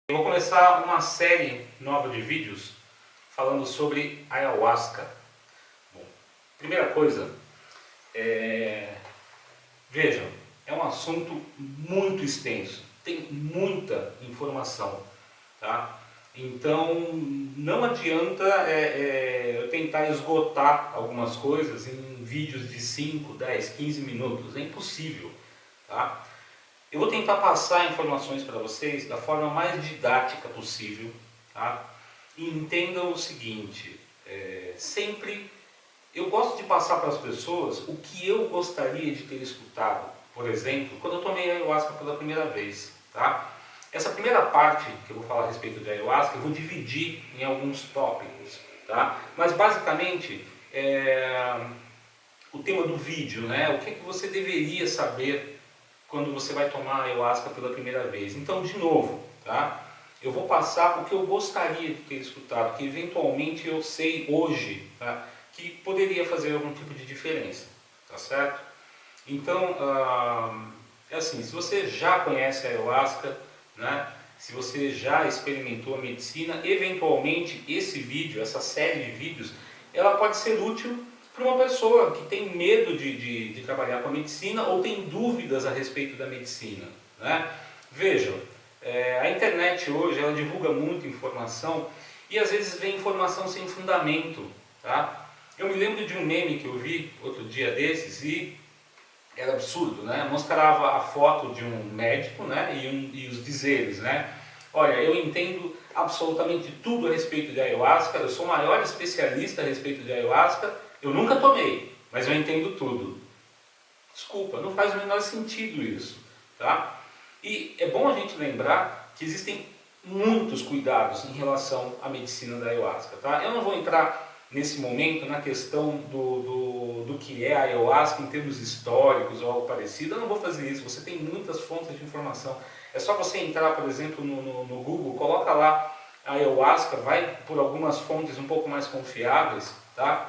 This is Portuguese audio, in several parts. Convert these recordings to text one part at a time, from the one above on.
Eu vou começar uma série nova de vídeos falando sobre ayahuasca. Bom, primeira coisa, vejam, é um assunto muito extenso, tem muita informação, tá? Então não adianta eu tentar esgotar algumas coisas em vídeos de 5, 10, 15 minutos, é impossível, tá? Eu vou tentar passar informações para vocês da forma mais didática possível, tá? E entendam o seguinte, sempre eu gosto de passar para as pessoas o que eu gostaria de ter escutado. Por exemplo, quando eu tomei ayahuasca pela primeira vez, tá? Essa primeira parte que eu vou falar a respeito de ayahuasca, eu vou dividir em alguns tópicos, tá? Mas basicamente, o tema do vídeo, né? O que é que você deveria saber quando você vai tomar ayahuasca pela primeira vez. Então, de novo, tá? Eu vou passar o que eu gostaria de ter escutado, que eventualmente eu sei hoje, tá? Que poderia fazer algum tipo de diferença, tá certo? Então, é assim, se você já conhece a ayahuasca, né? Se você já experimentou a medicina, eventualmente esse vídeo, essa série de vídeos, ela pode ser útil para uma pessoa que tem medo de trabalhar com a medicina ou tem dúvidas a respeito da medicina, né? Vejam, a internet hoje ela divulga muita informação e às vezes vem informação sem fundamento, tá? Eu me lembro de um meme que eu vi outro dia desses e era absurdo, né? Mostrava a foto de um médico, né? E os dizeres, né? Olha, eu entendo absolutamente tudo a respeito de ayahuasca, eu sou o maior especialista a respeito de ayahuasca, eu nunca tomei, mas eu entendo tudo. Desculpa, não faz o menor sentido isso, tá? E é bom a gente lembrar que existem muitos cuidados em relação à medicina da ayahuasca, tá? Eu não vou entrar nesse momento na questão do que é a ayahuasca em termos históricos ou algo parecido, eu não vou fazer isso, você tem muitas fontes de informação. É só você entrar, por exemplo, no Google, coloca lá a ayahuasca, vai por algumas fontes um pouco mais confiáveis, tá?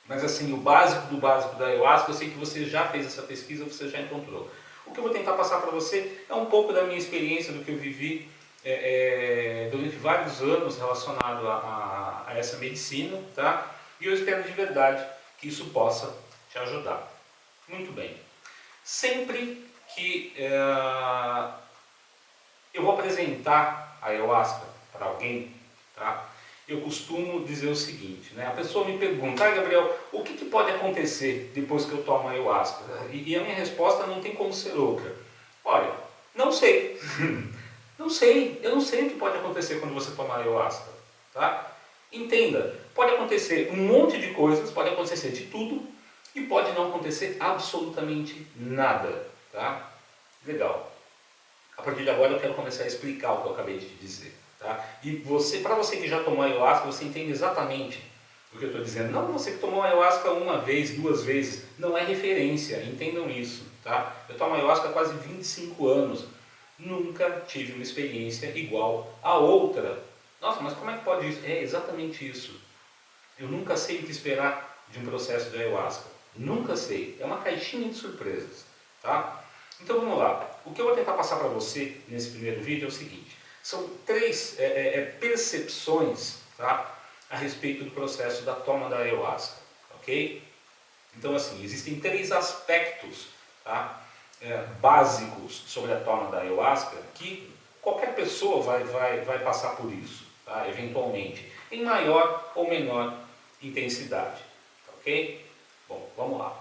Mas assim, o básico do básico da ayahuasca, eu sei que você já fez essa pesquisa, você já encontrou. O que eu vou tentar passar para você é um pouco da minha experiência, do que eu vivi durante vários anos relacionado a essa medicina, tá? E eu espero de verdade que isso possa te ajudar. Muito bem. Sempre que eu vou apresentar a ayahuasca para alguém, tá? Eu costumo dizer o seguinte, né? A pessoa me pergunta, Gabriel, o que pode acontecer depois que eu tomo a ayahuasca? E a minha resposta não tem como ser outra. Olha, não sei. Não sei, eu não sei o que pode acontecer quando você tomar ayahuasca, tá? Entenda, pode acontecer um monte de coisas, pode acontecer de tudo e pode não acontecer absolutamente nada, tá? Legal. A partir de agora eu quero começar a explicar o que eu acabei de te dizer, tá? E você, para você que já tomou ayahuasca, você entende exatamente o que eu estou dizendo. Não você que tomou ayahuasca uma vez, duas vezes, não é referência, entendam isso, tá? Eu tomo ayahuasca há quase 25 anos. Nunca tive uma experiência igual a outra. Nossa, mas como é que pode isso? É exatamente isso. Eu nunca sei o que esperar de um processo de ayahuasca. Nunca sei. É uma caixinha de surpresas, tá? Então vamos lá. O que eu vou tentar passar para você nesse primeiro vídeo é o seguinte. São três percepções, tá, a respeito do processo da toma da ayahuasca, ok? Então assim, existem três aspectos, tá, básicos sobre a toma da ayahuasca que qualquer pessoa vai passar por isso, tá, eventualmente, em maior ou menor intensidade, ok? Bom, vamos lá.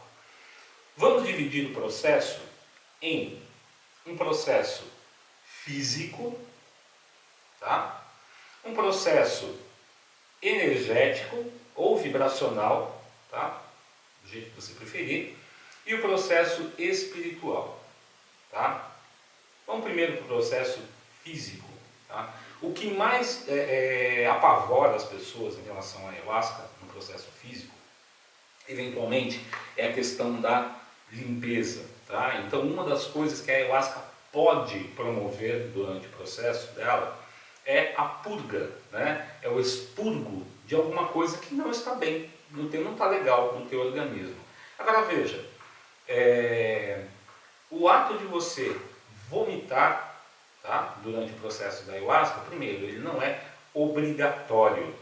Vamos dividir o processo em um processo físico, tá? Um processo energético ou vibracional, tá? Do jeito que você preferir, e o processo espiritual, tá? Vamos primeiro para o processo físico, tá? O que mais apavora as pessoas em relação à ayahuasca no processo físico, eventualmente, é a questão da limpeza, tá? Então, uma das coisas que a ayahuasca pode promover durante o processo dela é a purga, né? É o expurgo de alguma coisa que não está bem, não está legal no teu organismo. Agora veja, o ato de você vomitar, tá? Durante o processo da ayahuasca, primeiro, ele não é obrigatório,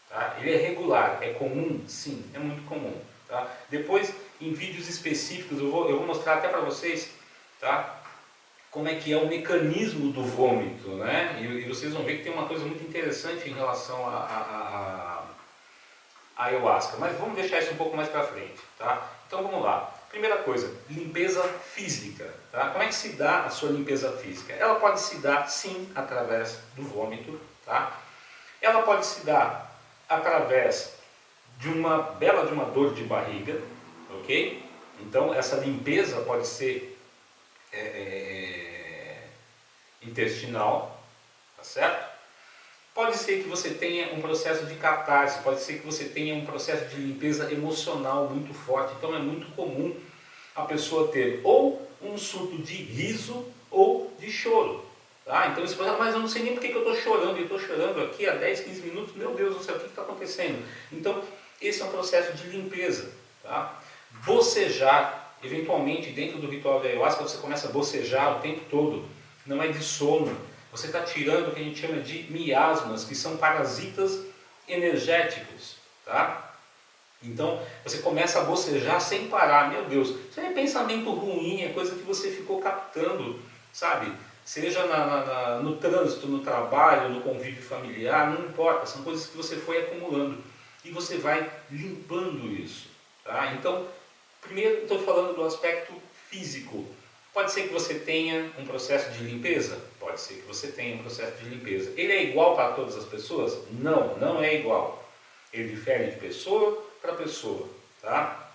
tá? Ele é regular, é comum? Sim, é muito comum. Tá? Depois, em vídeos específicos, eu vou mostrar até para vocês, tá? Como é que é o mecanismo do vômito, né? E vocês vão ver que tem uma coisa muito interessante em relação a ayahuasca, mas vamos deixar isso um pouco mais para frente, tá? Então vamos lá. Primeira coisa, limpeza física, tá? Como é que se dá a sua limpeza física? Ela pode se dar, sim, através do vômito, tá? Ela pode se dar através de uma dor de barriga, ok? Então essa limpeza pode ser intestinal, tá certo? Pode ser que você tenha um processo de catarse, pode ser que você tenha um processo de limpeza emocional muito forte. Então é muito comum a pessoa ter ou um surto de riso ou de choro. Tá? Então você fala, mas eu não sei nem porque que eu estou chorando, eu estou chorando aqui há 10, 15 minutos, meu Deus do céu, o que está acontecendo? Então esse é um processo de limpeza. Tá? Bocejar, eventualmente dentro do ritual da ayahuasca você começa a bocejar o tempo todo, não é de sono. Você está tirando o que a gente chama de miasmas, que são parasitas energéticos, tá? Então, você começa a bocejar sem parar. Meu Deus, isso é pensamento ruim, é coisa que você ficou captando, sabe? Seja no trânsito, no trabalho, no convívio familiar, não importa. São coisas que você foi acumulando. E você vai limpando isso, tá? Então, primeiro estou falando do aspecto físico. Pode ser que você tenha um processo de limpeza? Pode ser que você tenha um processo de limpeza. Ele é igual para todas as pessoas? Não, não é igual. Ele difere de pessoa para pessoa. Tá?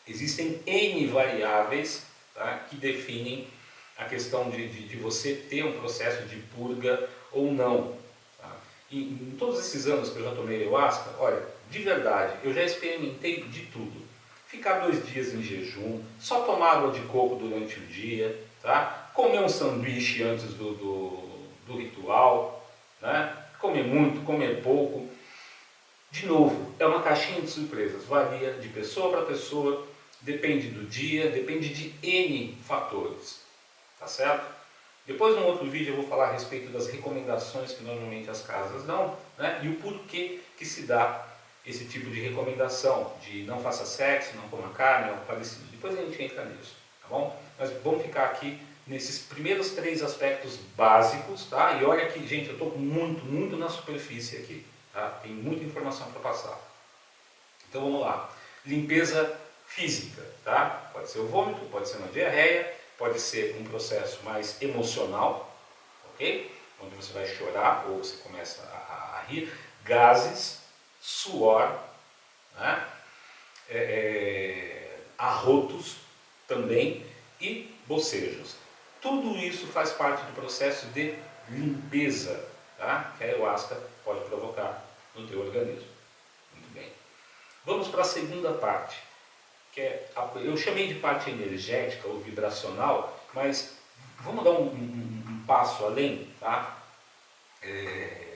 Existem N variáveis, tá, que definem a questão de você ter um processo de purga ou não. Tá? E em todos esses anos que eu já tomei ayahuasca, olha, de verdade, eu já experimentei de tudo. Ficar 2 dias em jejum, só tomar água de coco durante o dia, tá? Comer um sanduíche antes do ritual, né? Comer muito, comer pouco. De novo, é uma caixinha de surpresas, varia de pessoa para pessoa, depende do dia, depende de N fatores, tá certo? Depois, num outro vídeo, eu vou falar a respeito das recomendações que normalmente as casas dão, né? E o porquê que se dá esse tipo de recomendação, de não faça sexo, não coma carne, algo parecido. Depois a gente entra nisso, tá bom? Mas vamos ficar aqui nesses primeiros 3 aspectos básicos, tá? E olha que, gente, eu estou muito na superfície aqui, tá? Tem muita informação para passar. Então vamos lá. Limpeza física, tá? Pode ser o vômito, pode ser uma diarreia, pode ser um processo mais emocional, ok? Onde você vai chorar ou você começa a rir, gases, suor, né? Arrotos também e bocejos. Tudo isso faz parte do processo de limpeza, tá? Que a ayahuasca pode provocar no teu organismo. Muito bem. Vamos para a segunda parte, que eu chamei de parte energética ou vibracional, mas vamos dar um passo além, tá?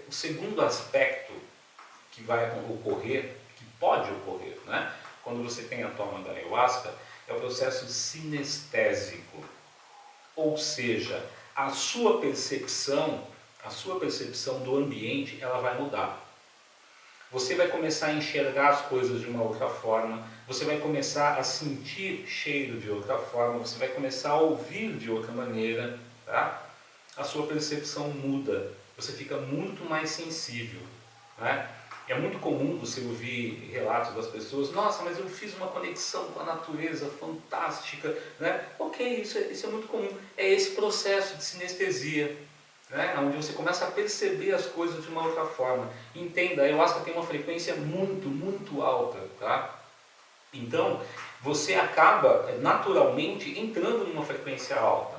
O segundo aspecto que vai ocorrer, que pode ocorrer, né? Quando você tem a toma da ayahuasca, é o processo sinestésico. Ou seja, a sua percepção do ambiente, ela vai mudar. Você vai começar a enxergar as coisas de uma outra forma, você vai começar a sentir cheiro de outra forma, você vai começar a ouvir de outra maneira, tá? A sua percepção muda, você fica muito mais sensível, né? É muito comum você ouvir relatos das pessoas, nossa, mas eu fiz uma conexão com a natureza fantástica, né? Ok, isso é muito comum, é esse processo de sinestesia, né? Onde você começa a perceber as coisas de uma outra forma. Entenda, a ayahuasca tem uma frequência muito alta, tá? Então, você acaba naturalmente entrando numa frequência alta.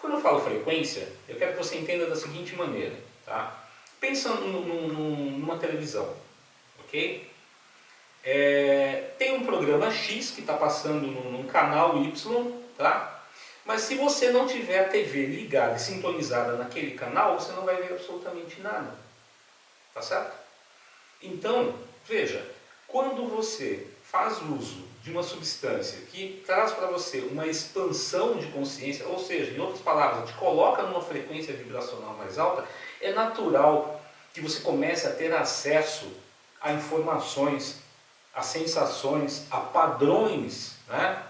Quando eu falo frequência, eu quero que você entenda da seguinte maneira, tá? Pensa numa televisão, ok? Tem um programa X que está passando num canal Y, tá? Mas se você não tiver a TV ligada e sintonizada naquele canal, você não vai ver absolutamente nada, tá certo? Então, veja, quando você faz uso de uma substância que traz para você uma expansão de consciência, ou seja, em outras palavras, te coloca numa frequência vibracional mais alta, é natural que você comece a ter acesso a informações, a sensações, a padrões, né?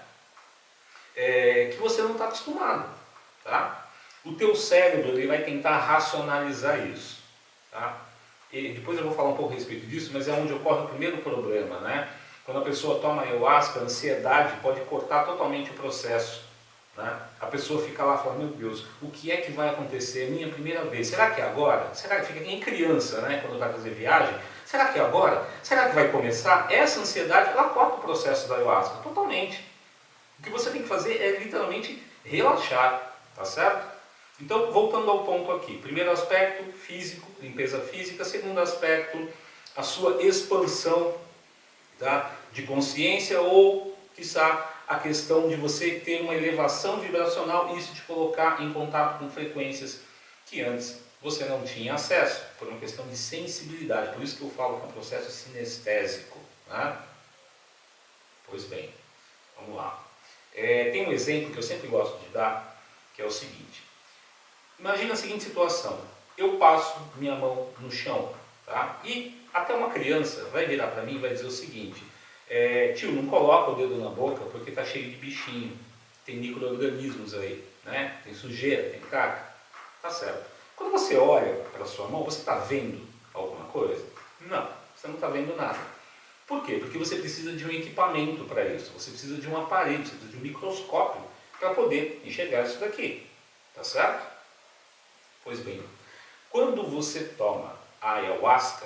Que você não está acostumado. Tá? O teu cérebro ele vai tentar racionalizar isso. Tá? E depois eu vou falar um pouco a respeito disso, mas é onde ocorre o primeiro problema. Né? Quando a pessoa toma ayahuasca, a ansiedade pode cortar totalmente o processo. Né? A pessoa fica lá falando, meu Deus, o que é que vai acontecer? Minha primeira vez, será que é agora? Será que fica em criança, né? Quando vai fazer viagem? Será que é agora? Será que vai começar? Essa ansiedade, ela corta o processo da ayahuasca totalmente. O que você tem que fazer é literalmente relaxar, tá certo? Então, voltando ao ponto aqui. Primeiro aspecto, físico, limpeza física. Segundo aspecto, a sua expansão, tá, de consciência ou, quiçá, a questão de você ter uma elevação vibracional e isso te colocar em contato com frequências que antes você não tinha acesso, por uma questão de sensibilidade. Por isso que eu falo que é um processo sinestésico. Né? Pois bem, vamos lá. Tem um exemplo que eu sempre gosto de dar, que é o seguinte. Imagina a seguinte situação. Eu passo minha mão no chão, tá? E até uma criança vai virar para mim e vai dizer o seguinte. Tio, não coloca o dedo na boca porque está cheio de bichinho. Tem micro-organismos aí, né? Tem sujeira, tem caca. Tá certo. Quando você olha para a sua mão, você está vendo alguma coisa? Não, você não está vendo nada. Por quê? Porque você precisa de um equipamento para isso, você precisa de um aparelho, você precisa de um microscópio para poder enxergar isso daqui, tá certo? Pois bem, quando você toma a ayahuasca,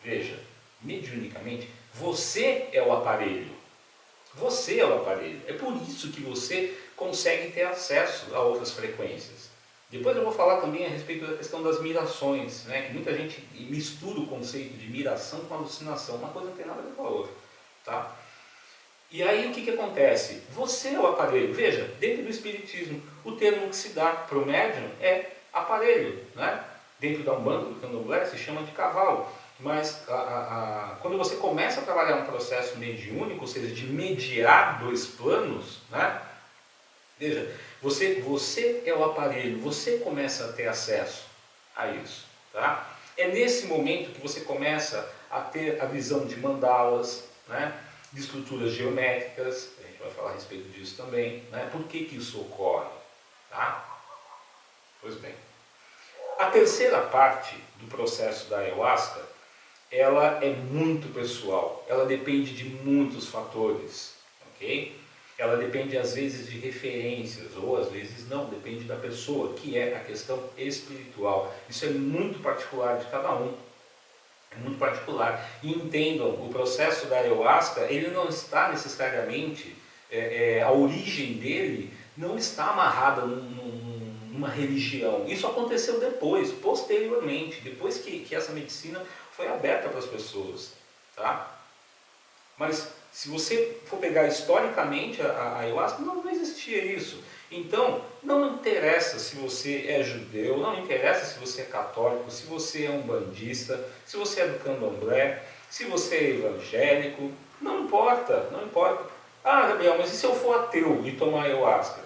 veja, mediunicamente, você é o aparelho, você é o aparelho, é por isso que você consegue ter acesso a outras frequências. Depois eu vou falar também a respeito da questão das mirações, né? Que muita gente mistura o conceito de miração com alucinação. Uma coisa não tem nada a ver com a outra. Tá? E aí o que acontece? Você é o aparelho. Veja, dentro do espiritismo, o termo que se dá para o médium é aparelho. Né? Dentro da Umbanda, do Candomblé, se chama de cavalo. Mas quando você começa a trabalhar um processo mediúnico, ou seja, de mediar dois planos, né? Veja, você é o aparelho, você começa a ter acesso a isso. Tá? É nesse momento que você começa a ter a visão de mandalas, né? De estruturas geométricas, a gente vai falar a respeito disso também. Né? Por que isso ocorre? Tá? Pois bem. A terceira parte do processo da ayahuasca, ela é muito pessoal, ela depende de muitos fatores, ok? Ela depende às vezes de referências, ou às vezes não, depende da pessoa, que é a questão espiritual. Isso é muito particular de cada um, é muito particular. E entendam, o processo da ayahuasca, ele não está necessariamente, a origem dele não está amarrada numa religião. Isso aconteceu depois, posteriormente, depois que essa medicina foi aberta para as pessoas. Tá? Mas se você for pegar historicamente a ayahuasca, não existia isso. Então, não interessa se você é judeu, não interessa se você é católico, se você é umbandista, se você é do candomblé, se você é evangélico, não importa, não importa. Ah, Gabriel, mas e se eu for ateu e tomar ayahuasca?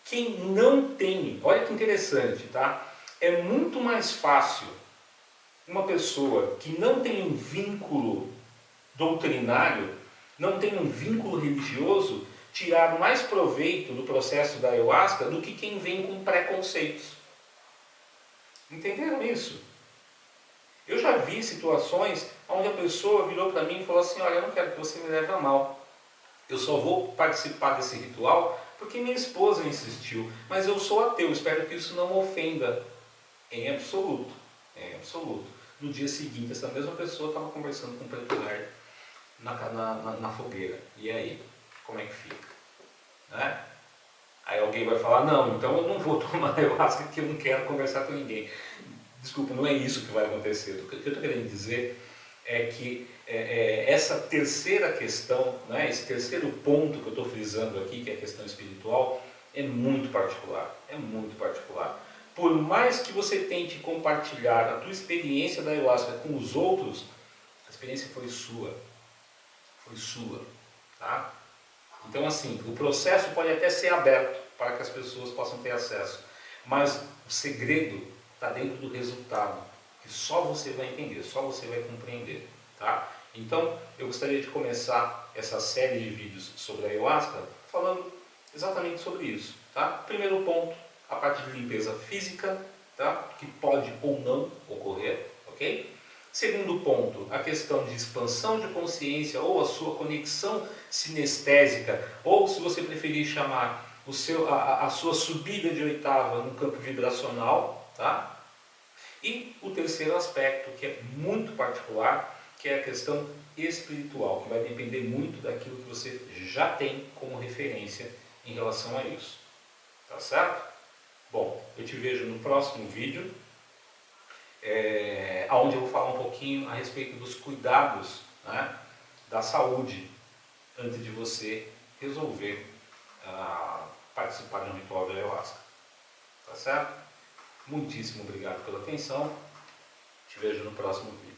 Quem não tem, olha que interessante, tá? É muito mais fácil uma pessoa que não tem um vínculo doutrinário, não tem um vínculo religioso, tirar mais proveito do processo da ayahuasca do que quem vem com preconceitos. Entenderam isso? Eu já vi situações onde a pessoa virou para mim e falou assim, olha, eu não quero que você me leve a mal. Eu só vou participar desse ritual porque minha esposa insistiu. Mas eu sou ateu, espero que isso não ofenda em absoluto. Em absoluto. No dia seguinte, essa mesma pessoa estava conversando com o preto velho na fogueira. E aí? Como é que fica? Né? Aí alguém vai falar, não, então eu não vou tomar ayahuasca porque eu não quero conversar com ninguém. Desculpa, não é isso que vai acontecer. O que eu estou querendo dizer é que essa terceira questão, né, esse terceiro ponto que eu estou frisando aqui, que é a questão espiritual, é muito particular. É muito particular. Por mais que você tente compartilhar a tua experiência da ayahuasca com os outros, experiência foi sua. Foi sua. Tá? Então, assim, o processo pode até ser aberto para que as pessoas possam ter acesso, mas o segredo está dentro do resultado, que só você vai entender, só você vai compreender. Tá? Então, eu gostaria de começar essa série de vídeos sobre a ayahuasca falando exatamente sobre isso. Tá? Primeiro ponto, a parte de limpeza física, tá? Que pode ou não ocorrer, ok? Segundo ponto, a questão de expansão de consciência ou a sua conexão sinestésica, ou se você preferir chamar a sua subida de oitava no campo vibracional, tá? E o terceiro aspecto, que é muito particular, que é a questão espiritual, que vai depender muito daquilo que você já tem como referência em relação a isso. Tá certo? Bom, eu te vejo no próximo vídeo, onde eu vou falar um pouquinho a respeito dos cuidados, né, da saúde antes de você resolver participar de um ritual de ayahuasca. Tá certo? Muitíssimo obrigado pela atenção. Te vejo no próximo vídeo.